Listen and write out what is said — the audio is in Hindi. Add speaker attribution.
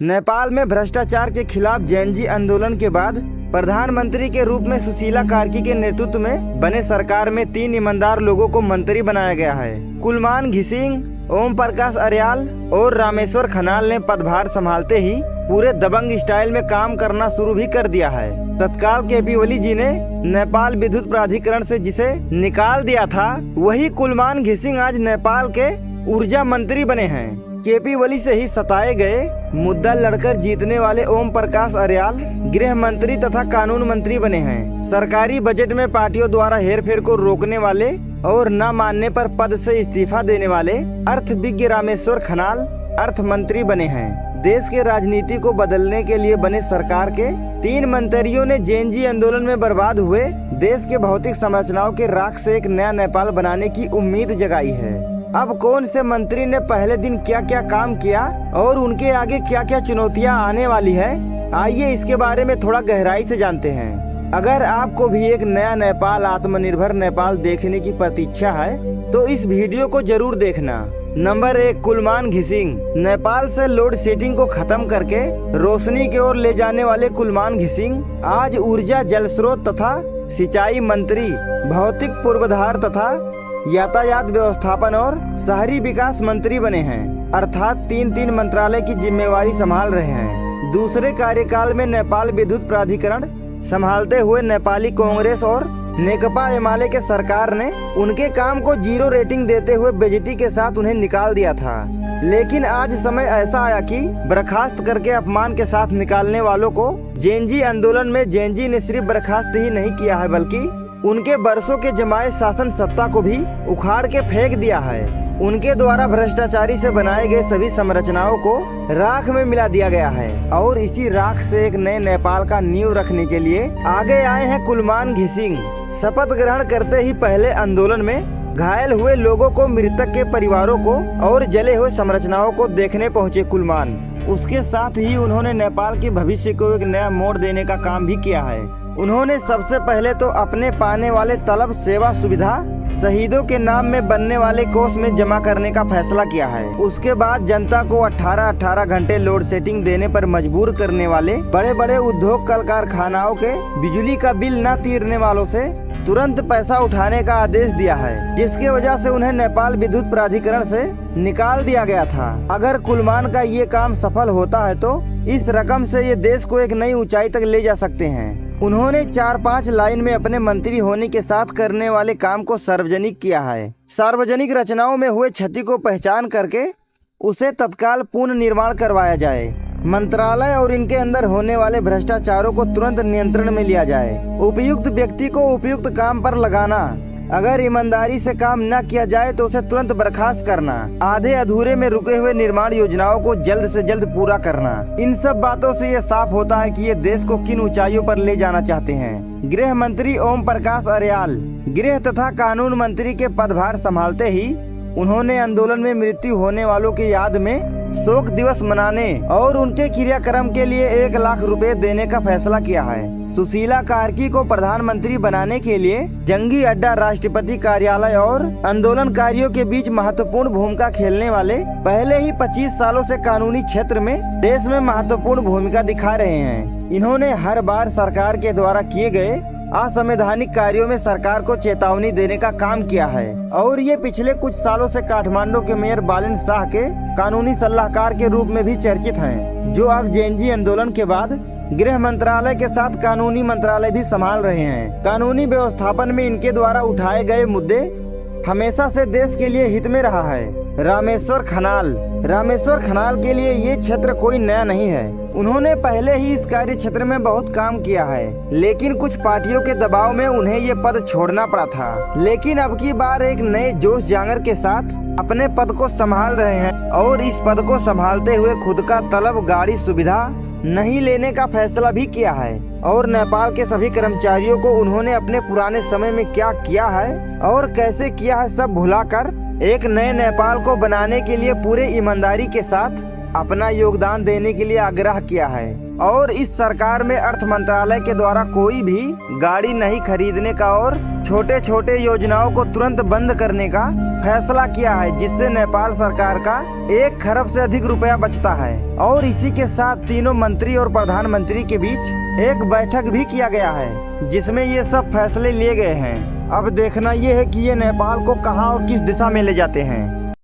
Speaker 1: नेपाल में भ्रष्टाचार के खिलाफ जेएनजी आंदोलन के बाद प्रधानमंत्री के रूप में सुशीला कार्की के नेतृत्व में बने सरकार में 3 ईमानदार लोगों को मंत्री बनाया गया है। कुलमान घिसिंग, ओम प्रकाश अर्याल और रामेश्वर खनाल ने पदभार संभालते ही पूरे दबंग स्टाइल में काम करना शुरू भी कर दिया है। तत्काल केपी ओली जी ने नेपाल विद्युत प्राधिकरण से जिसे निकाल दिया था, वही कुलमान घिसिंग आज नेपाल के ऊर्जा मंत्री बने हैं। केपी ओली से ही सताए गए मुद्दा लड़कर जीतने वाले ओम प्रकाश अर्याल गृह मंत्री तथा कानून मंत्री बने हैं। सरकारी बजट में पार्टियों द्वारा हेरफेर को रोकने वाले और न मानने पर पद से इस्तीफा देने वाले अर्थविज्ञ रामेश्वर खनाल अर्थ मंत्री बने हैं। देश के राजनीति को बदलने के लिए बने सरकार के 3 मंत्रियों ने जेएनजी आंदोलन में बर्बाद हुए देश के भौतिक संरचनाओं के राख से एक नया नेपाल बनाने की उम्मीद जगाई है। अब कौन से मंत्री ने पहले दिन क्या क्या काम किया और उनके आगे क्या क्या चुनौतियां आने वाली है, आइए इसके बारे में थोड़ा गहराई से जानते हैं। अगर आपको भी एक नया नेपाल, आत्मनिर्भर नेपाल देखने की प्रतीक्षा है तो इस वीडियो को जरूर देखना। नंबर 1, कुलमान घिसिंग। नेपाल से लोड शेडिंग को खत्म करके रोशनी की ओर ले जाने वाले कुलमान घिसिंग आज ऊर्जा, जल स्रोत तथा सिंचाई मंत्री, भौतिक पूर्वाधार तथा यातायात व्यवस्थापन और शहरी विकास मंत्री बने हैं, अर्थात 3 मंत्रालय की जिम्मेवारी संभाल रहे हैं। दूसरे कार्यकाल में नेपाल विद्युत प्राधिकरण संभालते हुए नेपाली कांग्रेस और नेकपा एमाले के सरकार ने उनके काम को 0 रेटिंग देते हुए बेइज्जती के साथ उन्हें निकाल दिया था। लेकिन आज समय ऐसा आया कि बर्खास्त करके अपमान के साथ निकालने वालों को जेएनजी आंदोलन में जेएनजी ने सिर्फ बर्खास्त ही नहीं किया है, बल्कि उनके बरसों के जमाए शासन सत्ता को भी उखाड़ के फेंक दिया है। उनके द्वारा भ्रष्टाचारी से बनाए गए सभी संरचनाओं को राख में मिला दिया गया है और इसी राख से एक नए नेपाल का नींव रखने के लिए आगे आए हैं कुलमान घिसिंग। शपथ ग्रहण करते ही पहले आंदोलन में घायल हुए लोगों को, मृतक के परिवारों को और जले हुए संरचनाओं को देखने पहुंचे कुलमान। उसके साथ ही उन्होंने नेपाल के भविष्य को एक नया मोड़ देने का काम भी किया है। उन्होंने सबसे पहले तो अपने पाने वाले तलब सेवा सुविधा शहीदों के नाम में बनने वाले कोष में जमा करने का फैसला किया है। उसके बाद जनता को 18 घंटे लोड शेडिंग देने पर मजबूर करने वाले बड़े बड़े उद्योग कल कारखानाओं के बिजली का बिल न तीरने वालों से तुरंत पैसा उठाने का आदेश दिया है, जिसकी वजह से उन्हें नेपाल विद्युत प्राधिकरण से निकाल दिया गया था। अगर कुलमान का ये काम सफल होता है तो इस रकम से ये देश को एक नई ऊंचाई तक ले जा सकते हैं। उन्होंने 4-5 लाइन में अपने मंत्री होने के साथ करने वाले काम को सार्वजनिक किया है। सार्वजनिक रचनाओं में हुए क्षति को पहचान करके उसे तत्काल पुनः निर्माण करवाया जाए। मंत्रालय और इनके अंदर होने वाले भ्रष्टाचारों को तुरंत नियंत्रण में लिया जाए। उपयुक्त व्यक्ति को उपयुक्त काम पर लगाना। अगर ईमानदारी से काम न किया जाए तो उसे तुरंत बर्खास्त करना। आधे अधूरे में रुके हुए निर्माण योजनाओं को जल्द से जल्द पूरा करना। इन सब बातों से ये साफ होता है कि ये देश को किन ऊंचाइयों पर ले जाना चाहते हैं। गृह मंत्री ओम प्रकाश अर्याल गृह तथा कानून मंत्री के पदभार संभालते ही उन्होंने आंदोलन में मृत्यु होने वालों की याद में शोक दिवस मनाने और उनके क्रियाक्रम के लिए 1 लाख रुपए देने का फैसला किया है। सुशीला कार्की को प्रधानमंत्री बनाने के लिए जंगी अड्डा, राष्ट्रपति कार्यालय और आंदोलनकारियों के बीच महत्वपूर्ण भूमिका खेलने वाले पहले ही 25 सालों से कानूनी क्षेत्र में देश में महत्वपूर्ण भूमिका दिखा रहे हैं। इन्होंने हर बार सरकार के द्वारा किए गए असंवैधानिक कार्यों में सरकार को चेतावनी देने का काम किया है और ये पिछले कुछ सालों से काठमांडू के मेयर बालेन शाह के कानूनी सलाहकार के रूप में भी चर्चित हैं, जो अब जेएनजी आंदोलन के बाद गृह मंत्रालय के साथ कानूनी मंत्रालय भी संभाल रहे हैं। कानूनी व्यवस्थापन में इनके द्वारा उठाए गए मुद्दे हमेशा से देश के लिए हित में रहा है। रामेश्वर खनाल के लिए ये क्षेत्र कोई नया नहीं है। उन्होंने पहले ही इस कार्य क्षेत्र में बहुत काम किया है, लेकिन कुछ पार्टियों के दबाव में उन्हें ये पद छोड़ना पड़ा था। लेकिन अब की बार एक नए जोश जांगर के साथ अपने पद को संभाल रहे हैं और इस पद को संभालते हुए खुद का तलब, गाड़ी सुविधा नहीं लेने का फैसला भी किया है। और नेपाल के सभी कर्मचारियों को उन्होंने अपने पुराने समय में क्या किया है और कैसे किया है सब भुलाकर एक नए नेपाल को बनाने के लिए पूरे ईमानदारी के साथ अपना योगदान देने के लिए आग्रह किया है और इस सरकार में अर्थ मंत्रालय के द्वारा कोई भी गाड़ी नहीं खरीदने का और छोटे छोटे योजनाओं को तुरंत बंद करने का फैसला किया है, जिससे नेपाल सरकार का 1 खरब से अधिक रुपया बचता है। और इसी के साथ तीनों मंत्री और प्रधानमंत्री के बीच एक बैठक भी किया गया है, जिसमें ये सब फैसले लिए गए हैं। अब देखना ये है कि ये नेपाल को कहां और किस दिशा में ले जाते हैं।